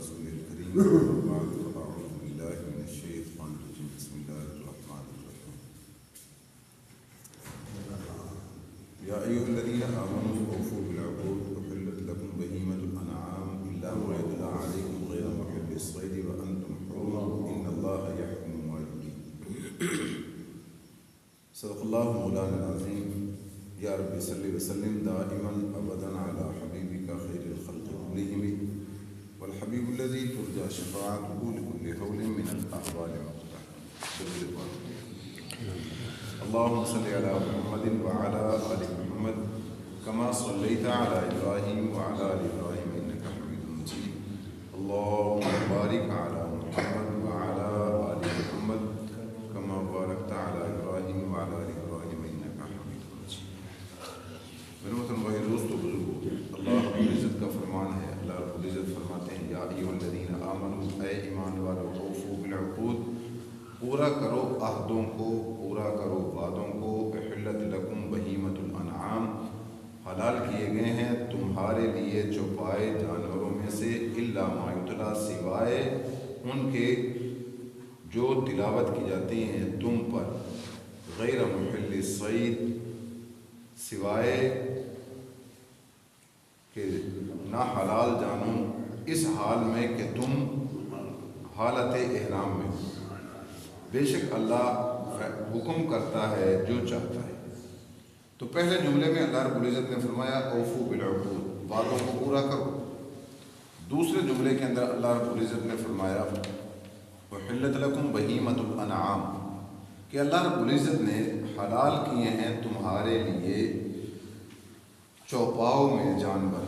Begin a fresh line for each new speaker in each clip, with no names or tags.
رسول الكريم أما بعد فأعوذ بالله من الشيطان الرجيم بسم الله الرحمن الرحيم يا أيها الذين آمنوا أوفوا بالعقود أحلت لكم بهيمة الأنعام إلا ما يتلى عليكم غير محل الصيد وأنتم حرم إن الله يحكم ما يريد صدق الله مولانا العظيم يا رب صل وسلم دائما أبدا على حبيبك خير الخلق كلهم والحبيب الذي ترجى شفاعته لكل هول من الأحوال مقتحم اللهم صل على محمد وعلى آل محمد كما صليت على إبراهيم وعلى آل إبراهيم إنك حميد مجيد اللهم بارك على محمد وعلى آل محمد كما باركت على إبراهيم وعلى آل إبراهيم إنك حميد مجيد میرے محترم بھائی دوست و بزرگوں، اللہ رب العزت کا فرمان ہے، اللہ رب العزت فرماتے ہیں یا ایھا الذین آمنوا، اے ایمان والو، اوفوا بالعقود، پورا کرو عہدوں کو، پورا کرو وعدوں کو، احلت لکم بہیمۃ الانعام، حلال کیے گئے ہیں تمہارے لیے چوپائے جانوروں میں سے، الا ما یتلی، سوائے ان کے جو تلاوت کی جاتی ہیں تم پر، غیر محل الصید، سوائے کہ نہ حلال جانو اس حال میں کہ تم حالت احرام میں ہو، بے شک اللہ حکم کرتا ہے جو چاہتا ہے۔ تو پہلے جملے میں اللہ رب العزت نے فرمایا اوفو بالعقود، وعدوں کو پورا کرو۔ دوسرے جملے کے اندر اللہ رب العزت نے فرمایا احلت لکم بہیمۃ الانعام، کہ اللہ رب العزت نے حلال کیے ہیں تمہارے لیے چوپاؤں میں جانور۔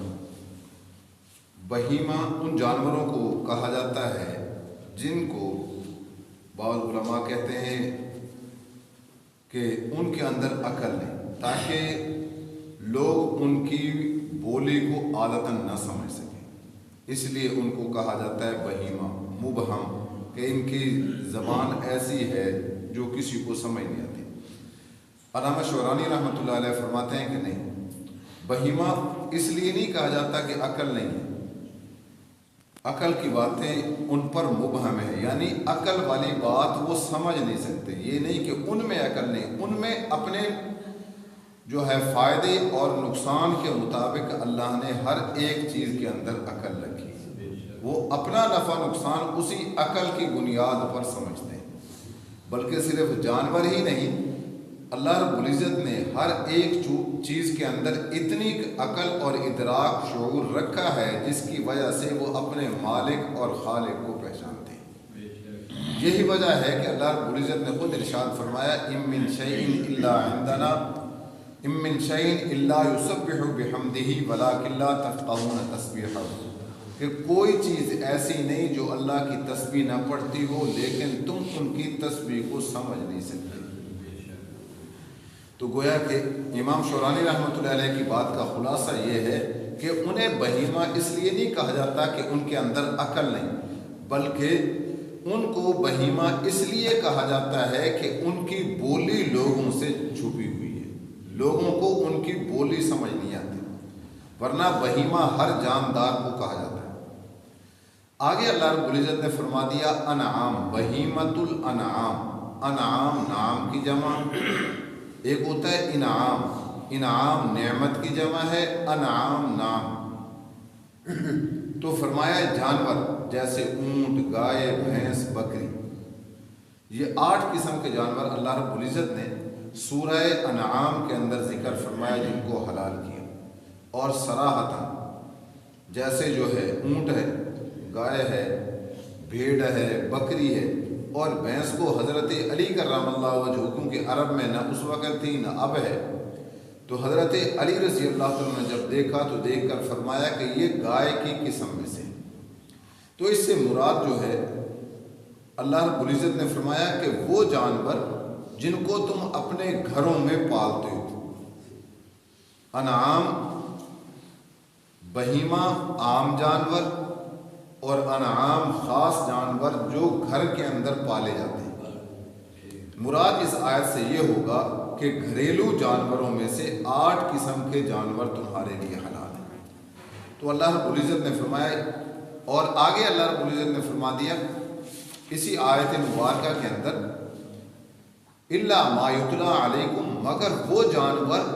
بہیمہ ان جانوروں کو کہا جاتا ہے جن کو بعض علماء کہتے ہیں کہ ان کے اندر عقل نہیں، تاکہ لوگ ان کی بولی کو عادتاً نہ سمجھ سکیں، اس لیے ان کو کہا جاتا ہے بہیمہ، مبہم، کہ ان کی زبان ایسی ہے جو کسی کو سمجھ نہیں آتی۔ علامہ شورانی رحمۃ اللہ علیہ فرماتے ہیں کہ نہیں، بہیمہ اس لیے نہیں کہا جاتا کہ عقل نہیں ہے، عقل کی باتیں ان پر مبہم ہے، یعنی عقل والی بات وہ سمجھ نہیں سکتے، یہ نہیں کہ ان میں عقل نہیں، ان میں اپنے جو ہے فائدے اور نقصان کے مطابق اللہ نے ہر ایک چیز کے اندر عقل رکھی، وہ اپنا نفع نقصان اسی عقل کی بنیاد پر سمجھتے ہیں۔ بلکہ صرف جانور ہی نہیں، اللہ رب العزت نے ہر ایک چیز کے اندر اتنی عقل اور ادراک شعور رکھا ہے جس کی وجہ سے وہ اپنے مالک اور خالق کو پہچانتے ہیں۔ یہی وجہ ہے کہ اللہ رب العزت نے خود ارشاد فرمایا ام من شیء الا عندنا ام من شیء الا یسبح بحمدہ ولکن لا تفقہون تسبیحہ، کہ کوئی چیز ایسی نہیں جو اللہ کی تسبیح نہ پڑھتی ہو لیکن تم ان کی تسبیح کو سمجھ نہیں سکتے۔ تو گویا کہ امام شورانی رحمۃ اللہ علیہ کی بات کا خلاصہ یہ ہے کہ انہیں بہیمہ اس لیے نہیں کہا جاتا کہ ان کے اندر عقل نہیں، بلکہ ان کو بہیمہ اس لیے کہا جاتا ہے کہ ان کی بولی لوگوں سے چھپی ہوئی ہے، لوگوں کو ان کی بولی سمجھ نہیں آتی، ورنہ بہیمہ ہر جاندار کو کہا جاتا ہے۔ آگے اللہ رب العزت نے فرما دیا انعام، بہیمۃ الانعام، انعام نام کی جمع، ایک ہوتا ہے انعام، انعام نعمت کی جمع ہے، انعام نام۔ تو فرمایا جانور جیسے اونٹ، گائے، بھینس، بکری، یہ 8 قسم کے جانور اللہ رب العزت نے سورہ انعام کے اندر ذکر فرمایا جن کو حلال کیا، اور صراحتاً جیسے جو ہے اونٹ ہے، گائے ہے، بھیڑ ہے، بکری ہے اور بھینس کو حضرت علی کرم اللہ وجہہ، کیونکہ عرب میں نہ اس وقت تھی نہ اب ہے، تو حضرت علی رضی اللہ عنہ نے جب دیکھا تو دیکھ کر فرمایا کہ یہ گائے کی قسم میں سے، تو اس سے مراد جو ہے اللہ رب العزت نے فرمایا کہ وہ جانور جن کو تم اپنے گھروں میں پالتے ہو۔ انعام بہیمہ عام جانور اور انعام خاص جانور جو گھر کے اندر پالے جاتے ہیں۔ مراد اس آیت سے یہ ہوگا کہ گھریلو جانوروں میں سے 8 قسم کے جانور تمہارے لیے حلال ہیں۔ تو اللہ رب العزت نے فرمایا اور آگے اللہ رب العزت نے فرما دیا اسی آیت مبارکہ کے اندر الا ما یتلی علیکم، مگر وہ جانور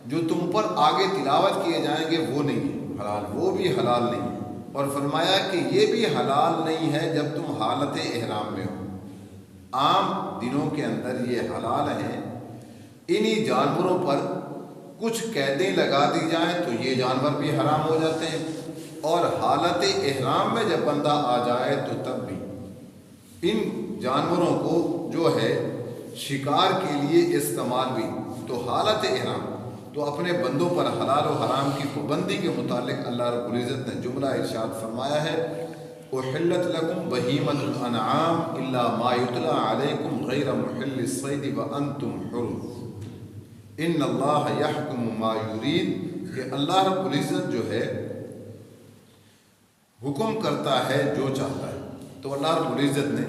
جو تم پر آگے تلاوت کیے جائیں گے وہ نہیں ہے حلال، وہ بھی حلال نہیں ہے۔ اور فرمایا کہ یہ بھی حلال نہیں ہے جب تم حالت احرام میں ہو۔ عام دنوں کے اندر یہ حلال ہیں، انہی جانوروں پر کچھ قیدیں لگا دی جائیں تو یہ جانور بھی حرام ہو جاتے ہیں، اور حالت احرام میں جب بندہ آ جائے تو تب بھی ان جانوروں کو جو ہے شکار کے لیے استعمال بھی، تو حالت احرام تو اپنے بندوں پر حلال و حرام کی پابندی کے متعلق اللہ رب العزت نے جملہ ارشاد فرمایا ہے احلت لکم بہیمۃ الانعام الا ما یتلی علیکم غیر محل الصید وانتم حرم ان اللہ یحکم ما یرید، کہ اللہ رب العزت جو ہے حکم کرتا ہے جو چاہتا ہے۔ تو اللہ رب العزت نے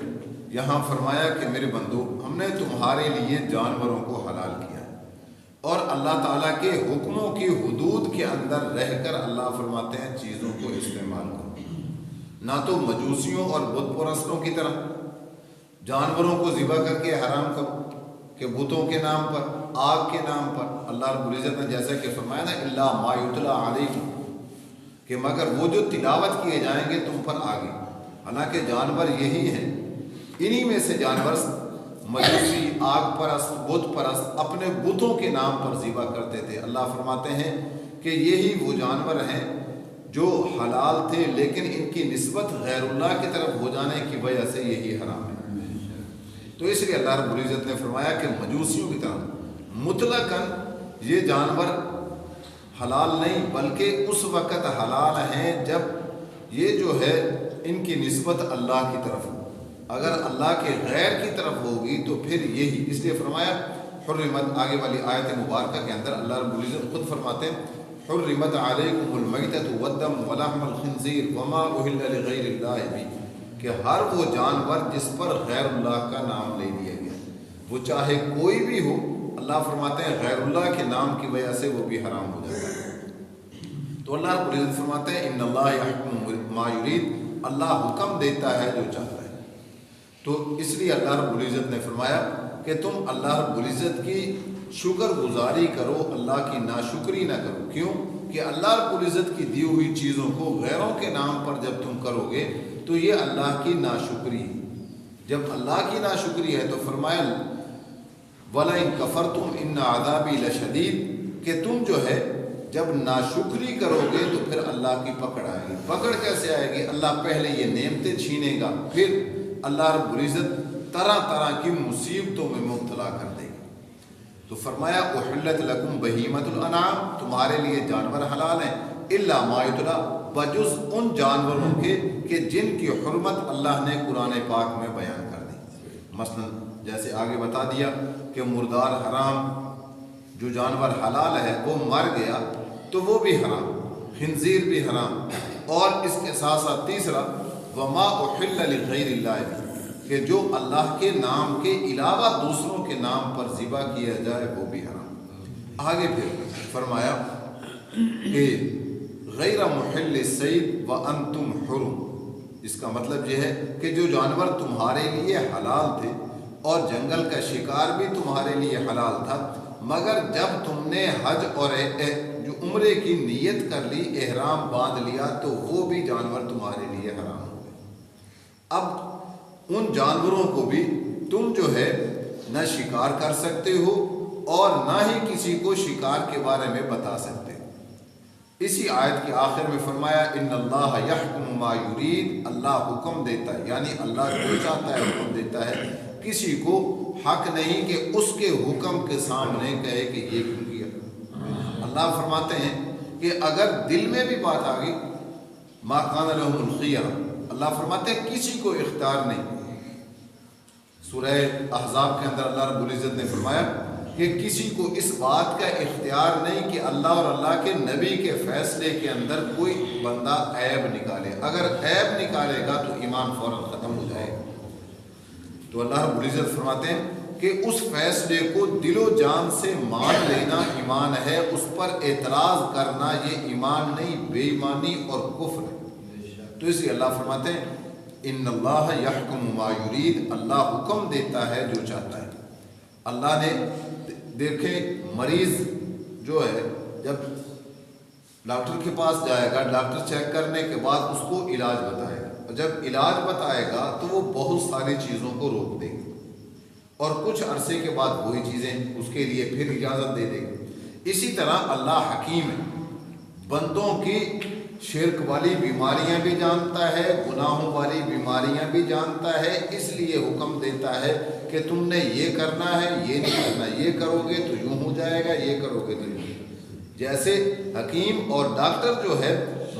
یہاں فرمایا کہ میرے بندو ہم نے تمہارے لیے جانوروں کو حلال کیا ہے، اور اللہ تعالیٰ کے حکموں کی حدود کے اندر رہ کر اللہ فرماتے ہیں چیزوں کو استعمال کرو، نہ تو مجوسیوں اور بت پرستوں کی طرح جانوروں کو ذبح کر کے حرام کرو کہ بتوں کے نام پر، آگ کے نام پر۔ اللہ رب العزت نے جیسا کہ فرمایا نا الا ما یتلی علیکم، کہ مگر وہ جو تلاوت کیے جائیں گے تم پر آگے، حالانکہ جانور یہی ہیں، انہی میں سے جانور مجوسی، آگ پرست، بت پرست اپنے بتوں کے نام پر ذبح کرتے تھے۔ اللہ فرماتے ہیں کہ یہی وہ جانور ہیں جو حلال تھے، لیکن ان کی نسبت غیر اللہ کی طرف ہو جانے کی وجہ سے یہی حرام ہے۔ تو اس لیے اللہ رب العزت نے فرمایا کہ مجوسیوں کی طرف مطلقاً یہ جانور حلال نہیں، بلکہ اس وقت حلال ہیں جب یہ جو ہے ان کی نسبت اللہ کی طرف ہو، اگر اللہ کے غیر کی طرف ہوگی تو پھر یہی، اس لیے فرمایا حرمت، آگے والی آیت مبارکہ کے اندر اللہ رب العزت خود فرماتے ہیں حرمت علیکم المیتۃ والدم ولحم الخنزیر وما اہل لغیر اللہ بھی، کہ ہر وہ جانور جس پر غیر اللہ کا نام لے لیا گیا، وہ چاہے کوئی بھی ہو، اللہ فرماتے ہیں غیر اللہ کے نام کی وجہ سے وہ بھی حرام ہو جاتا ہے۔ تو اللہ رب العزت فرماتے ہیں ان اللہ یحکم ما یرید، اللہ حکم دیتا ہے جو چاہتا ہے۔ تو اس لیے اللہ رب العزت نے فرمایا کہ تم اللہ رب العزت کی شکر گزاری کرو، اللہ کی ناشکری نہ کرو۔ کیوں؟ کہ اللہ رب العزت کی دی ہوئی چیزوں کو غیروں کے نام پر جب تم کرو گے تو یہ اللہ کی ناشکری ہے۔ جب اللہ کی ناشکری ہے تو فرمایا وَلَئِن كَفَرْتُمْ إِنَّ عَذَابِي لَشَدِيدٌ، کہ تم جو ہے جب ناشکری کرو گے تو پھر اللہ کی پکڑ آئے گی۔ پکڑ کیسے آئے گی؟ اللہ پہلے یہ نعمتیں چھینے گا، پھر اللہ رب العزت طرح طرح کی مصیبتوں میں مبتلا کر دے گی۔ تو فرمایا احلت لکم بہیمۃ الانعام، تمہارے لیے جانور حلال ہیں، الا ما یتلی، بجز ان جانوروں کے کہ جن کی حرمت اللہ نے قرآن پاک میں بیان کر دی۔ مثلا جیسے آگے بتا دیا کہ مردار حرام، جو جانور حلال ہے وہ مر گیا تو وہ بھی حرام، خنزیر بھی حرام، اور اس کے ساتھ ساتھ تیسرا وما احل لغیر اللہ، کہ جو اللہ کے نام کے علاوہ دوسروں کے نام پر ذبح کیا جائے وہ بھی حرام۔ آگے پھر فرمایا کہ غیر محل الصید وانتم حرم، اس کا مطلب یہ ہے کہ جو جانور تمہارے لیے حلال تھے اور جنگل کا شکار بھی تمہارے لیے حلال تھا، مگر جب تم نے حج اور جو عمرے کی نیت کر لی، احرام باندھ لیا، تو وہ بھی جانور تمہارے لیے حرام ہو گئے۔ اب ان جانوروں کو بھی تم جو ہے نہ شکار کر سکتے ہو اور نہ ہی کسی کو شکار کے بارے میں بتا سکتے ہو۔ اسی آیت کے آخر میں فرمایا ان اللہ یحکم ما یرید، اللہ حکم دیتا ہے، یعنی اللہ جو چاہتا ہے حکم دیتا ہے، کسی کو حق نہیں کہ اس کے حکم کے سامنے کہے کہ یہ کیوں کیا۔ اللہ فرماتے ہیں کہ اگر دل میں بھی بات آ گئی ما کان لهم الخیرہ، اللہ فرماتے ہیں کسی کو اختیار نہیں۔ سورہ احزاب کے اندر اللہ رب العزت نے فرمایا کہ کسی کو اس بات کا اختیار نہیں کہ اللہ اور اللہ کے نبی کے فیصلے کے اندر کوئی بندہ عیب نکالے، اگر عیب نکالے گا تو ایمان فوراً ختم ہو جائے گا۔ تو اللہ رب العزت فرماتے ہیں کہ اس فیصلے کو دل و جان سے مان لینا ایمان ہے، اس پر اعتراض کرنا یہ ایمان نہیں، بے ایمانی اور کفر ہے۔ تو اس لیے اللہ فرماتے ہیں ان اللہ یحکم ما یرید، اللہ حکم دیتا ہے جو چاہتا ہے۔ اللہ نے دیکھیں مریض جو ہے جب ڈاکٹر کے پاس جائے گا، ڈاکٹر چیک کرنے کے بعد اس کو علاج بتائے گا، اور جب علاج بتائے گا تو وہ بہت ساری چیزوں کو روک دے گا اور کچھ عرصے کے بعد وہی چیزیں اس کے لیے پھر اجازت دے دے گا۔ اسی طرح اللہ حکیم ہے، بندوں کی شرک والی بیماریاں بھی جانتا ہے، گناہوں والی بیماریاں بھی جانتا ہے، اس لیے حکم دیتا ہے کہ تم نے یہ کرنا ہے، یہ نہیں کرنا، یہ کرو گے تو یوں ہو جائے گا، یہ کرو گے تو یوں۔ جیسے حکیم اور ڈاکٹر جو ہے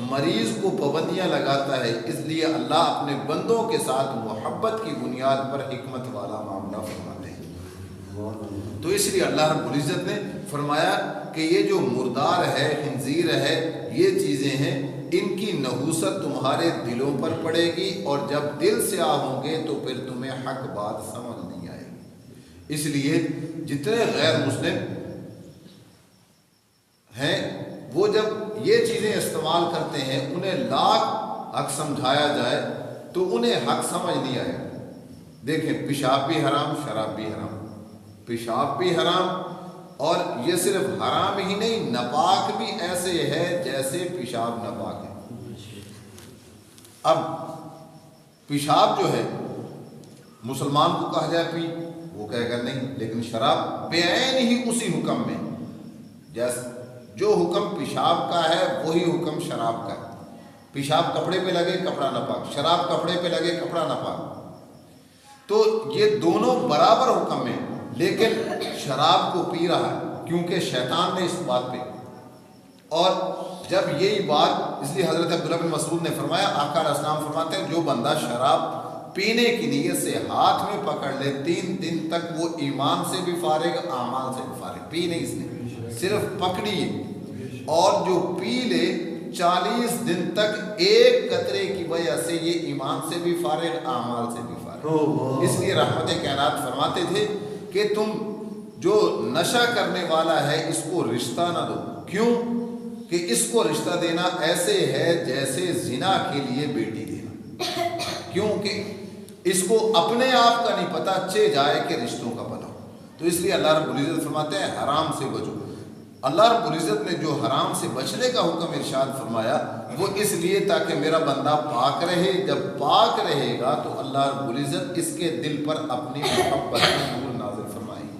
مریض کو پابندیاں لگاتا ہے، اس لیے اللہ اپنے بندوں کے ساتھ محبت کی بنیاد پر حکمت والا معاملہ فرماتے ہیں۔ تو اس لیے اللہ رب العزت نے فرمایا کہ یہ جو مردار ہے، خنزیر ہے، یہ چیزیں ہیں، ان کی نحوست تمہارے دلوں پر پڑے گی، اور جب دل سیاہ ہوں گے تو پھر تمہیں حق بات سمجھ نہیں آئے گی۔ اس لیے جتنے غیر مسلم ہیں وہ جب یہ چیزیں استعمال کرتے ہیں، انہیں لاکھ حق سمجھایا جائے تو انہیں حق سمجھ نہیں آئے گا۔ دیکھیں پیشاب بھی حرام، شراب بھی حرام، پیشاب بھی حرام، اور یہ صرف حرام ہی نہیں، ناپاک بھی ایسے ہے جیسے پیشاب ناپاک ہے۔ اب پیشاب جو ہے مسلمان کو کہا جائے پی، وہ کہے گا نہیں، لیکن شراب بعین ہی اسی حکم میں، جیسے جو حکم پیشاب کا ہے وہی حکم شراب کا ہے۔ پیشاب کپڑے پہ لگے کپڑا ناپاک، شراب کپڑے پہ لگے کپڑا ناپاک، تو یہ دونوں برابر حکم میں، لیکن شراب کو پی رہا ہے کیونکہ شیطان نے اس بات پہ، اور جب یہی بات، اس لیے حضرت عبداللہ بن مسعود نے فرمایا، آقا علیہ السلام فرماتے ہیں جو بندہ شراب پینے کی نیت سے ہاتھ میں پکڑ لے 3 دن تک وہ ایمان سے بھی فارغ، اعمال سے بھی فارغ، پی نہیں اس نے، صرف پکڑی ہے، اور جو پی لے 40 دن تک ایک قطرے کی وجہ سے یہ ایمان سے بھی فارغ، اعمال سے بھی فارغ۔ اس لیے رحمت کائنات فرماتے تھے کہ تم جو نشہ کرنے والا ہے اس کو رشتہ نہ دو، کیوں کہ اس کو رشتہ دینا ایسے ہے جیسے زنا کے لیے بیٹی دینا، کیونکہ اس کو اپنے آپ کا نہیں پتہ، چے جائے کہ رشتوں کا پتہ۔ تو اس لیے اللہ رب العزت فرماتے ہیں حرام سے بچو۔ اللہ رب العزت نے جو حرام سے بچنے کا حکم ارشاد فرمایا وہ اس لیے تاکہ میرا بندہ پاک رہے، جب پاک رہے گا تو اللہ رب العزت اس کے دل پر اپنی محبت کا نور نازل فرمائے گی۔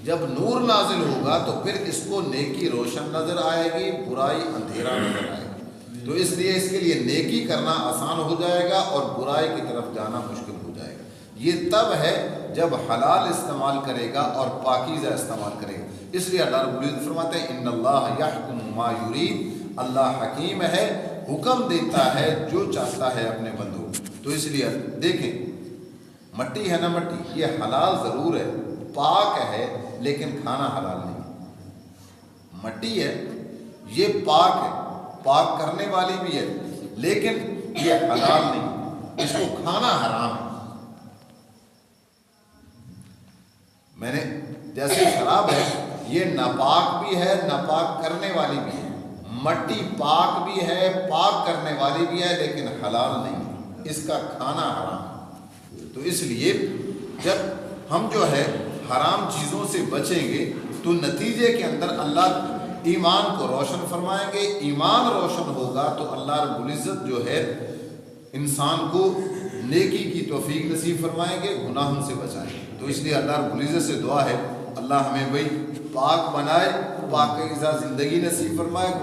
جب نور نازل ہوگا تو پھر اس کو نیکی روشن نظر آئے گی، برائی اندھیرا نظر آئے گی، تو اس لیے اس کے لیے نیکی کرنا آسان ہو جائے گا اور برائی کی طرف جانا مشکل ہو جائے گا۔ یہ تب ہے جب حلال استعمال کرے گا اور پاکیزہ استعمال کرے گا۔ اس لیے اللہ رب العزت فرماتے ہیں ان اللہ یحکم ما یرید، اللہ حکیم ہے، حکم دیتا ہے جو چاہتا ہے اپنے بندوں۔ تو اس لیے دیکھیں مٹی ہے نا، مٹی یہ حلال ضرور ہے، پاک ہے، لیکن کھانا حلال نہیں۔ مٹی ہے یہ پاک ہے، پاک کرنے والی بھی ہے، لیکن یہ حلال نہیں، اس کو کھانا حرام ہے۔ میں نے جیسے شراب ہے یہ ناپاک بھی ہے، ناپاک کرنے والی بھی ہے، مٹی پاک بھی ہے، پاک کرنے والی بھی ہے، لیکن حلال نہیں، اس کا کھانا حرام ہے۔ تو اس لیے جب ہم جو ہے حرام چیزوں سے بچیں گے تو نتیجے کے اندر اللہ ایمان کو روشن فرمائیں گے، ایمان روشن ہوگا تو اللہ رب العزت جو ہے انسان کو نیکی کی توفیق نصیب فرمائیں گے، گناہوں سے بچائیں گے۔ تو اس لیے اللہ رب العزت سے دعا ہے اللہ ہمیں بھائی پاک بنائے، پاکیزہ زندگی نصیب فرمائے۔